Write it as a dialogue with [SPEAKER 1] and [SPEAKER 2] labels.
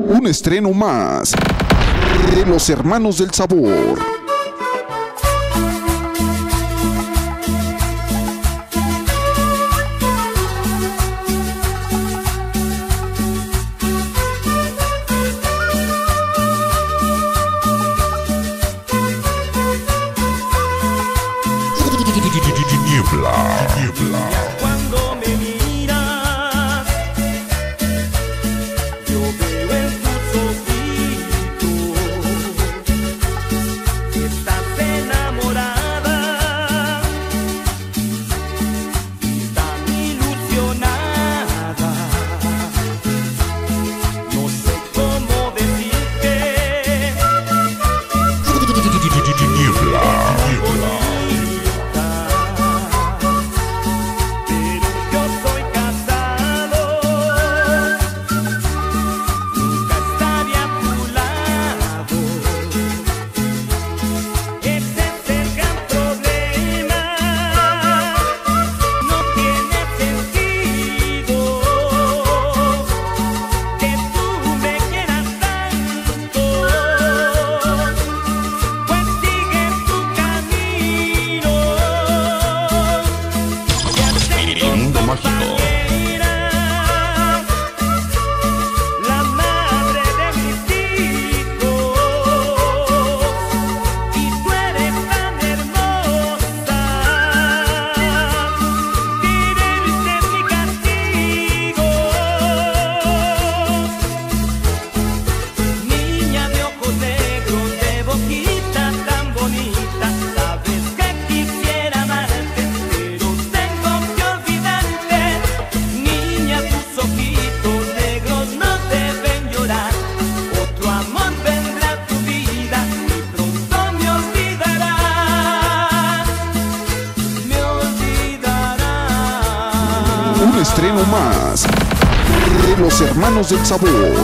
[SPEAKER 1] Un estreno más de los Hermanos del Sabor.
[SPEAKER 2] Cuando me miras, yo veo en tus ojitos que estás enamorada y tan ilusionada. No sé cómo decirte. La madre de mis hijos, y tú eres tan hermosa, quererte es mi castigo. Niña de ojos negros, de boquita tan bonita, sabes que quisiera amarte, pero tengo que olvidarte. Niña, tus ojitos negros no deben llorar. Otro amor vendrá a tu vida y pronto me olvidarás. Me olvidarás.
[SPEAKER 1] Un estreno más de los Hermanos del Sabor.